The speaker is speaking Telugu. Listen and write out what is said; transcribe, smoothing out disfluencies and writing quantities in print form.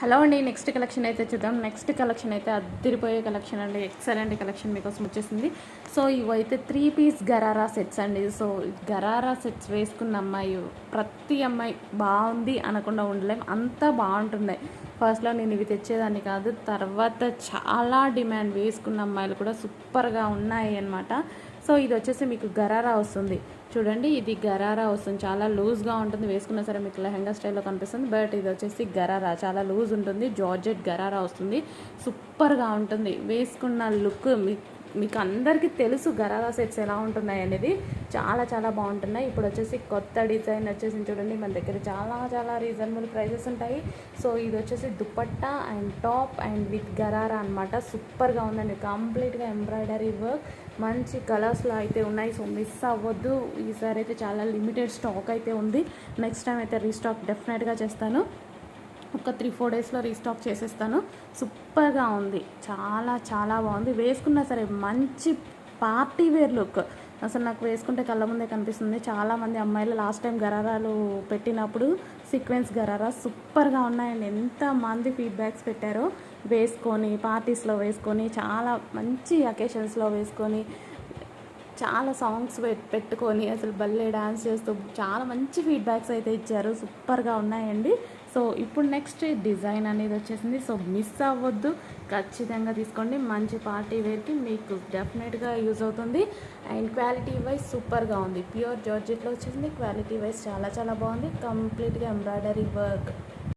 హలో అండి. నెక్స్ట్ కలెక్షన్ అయితే చూద్దాం. నెక్స్ట్ కలెక్షన్ అయితే అద్దిరిపోయే కలెక్షన్ అండి. ఎక్సలెంట్ కలెక్షన్ మీకోసం వచ్చేసింది. సో ఇవైతే 3 పీస్ గరారా సెట్స్ అండి. సో గరారా సెట్స్ వేసుకున్న అమ్మాయి ప్రతి అమ్మాయి బాగుంది అనకుండా ఉండలేం, అంత బాగుంటున్నాయి. ఫస్ట్లో నేను ఇవి తెచ్చేదాన్ని కాదు, తర్వాత చాలా డిమాండ్, వేసుకున్న అమ్మాయిలు కూడా సూపర్గా ఉన్నాయి అన్నమాట. సో ఇది వచ్చేసి మీకు గరారా వస్తుంది చూడండి. ఇది గరారా వస్తుంది, చాలా లూజ్గా ఉంటుంది, వేసుకున్నా సరే మీకు లెహంగా స్టైల్లో కనిపిస్తుంది. బట్ ఇది వచ్చేసి గరారా చాలా లూజ్ ఉంటుంది, జార్జెట్ గరారా వస్తుంది, సూపర్గా ఉంటుంది. వేసుకున్న లుక్ మీకు అందరికీ తెలుసు గరారా సెట్స్ ఎలా ఉంటున్నాయి అనేది, చాలా చాలా బాగుంటున్నాయి. ఇప్పుడు వచ్చేసి కొత్త డిజైన్ వచ్చేసి చూడండి, మన దగ్గర చాలా చాలా రీజనబుల్ ప్రైజెస్ ఉంటాయి. సో ఇది వచ్చేసి dupatta and top and with gharara అనమాట. సూపర్గా ఉందండి, కంప్లీట్గా ఎంబ్రాయిడరీ వర్క్, మంచి కలర్స్లో అయితే ఉన్నాయి. సో మిస్ అవ్వద్దు, ఈసారి అయితే చాలా లిమిటెడ్ స్టాక్ అయితే ఉంది. నెక్స్ట్ టైం అయితే రీస్టాక్ డెఫినెట్గా చేస్తాను, ఒక 3-4 డేస్లో రీస్టాక్ చేసేస్తాను. సూపర్గా ఉంది, చాలా చాలా బాగుంది. వేసుకున్నా సరే మంచి పార్టీ వేర్ లుక్, అసలు నాకు వేసుకుంటే కళ్ళ ముందే కనిపిస్తుంది. చాలామంది అమ్మాయిలు లాస్ట్ టైం గరారాలు పెట్టినప్పుడు సీక్వెన్స్ గరారా సూపర్గా ఉన్నాయండి, ఎంతమంది ఫీడ్బ్యాక్స్ పెట్టారో. వేసుకొని పార్టీస్లో వేసుకొని, చాలా మంచి అకేషన్స్లో వేసుకొని, చాలా సాంగ్స్ పెట్టుకొని అసలు భలే డాన్స్ చేస్తూ చాలా మంచి ఫీడ్బ్యాక్స్ అయితే ఇచ్చారు. సూపర్గా ఉన్నాయండి. సో ఇప్పుడు నెక్స్ట్ డిజైన్ అనేది వచ్చేసింది. సో మిస్ అవ్వద్దు, ఖచ్చితంగా తీసుకోండి. మంచి పార్టీ వేర్కి మీకు డెఫినెట్గా యూజ్ అవుతుంది. అండ్ క్వాలిటీ వైజ్ సూపర్గా ఉంది, ప్యూర్ జార్జెట్లో వచ్చేసింది. క్వాలిటీ వైజ్ చాలా చాలా బాగుంది, కంప్లీట్గా ఎంబ్రాయిడరీ వర్క్.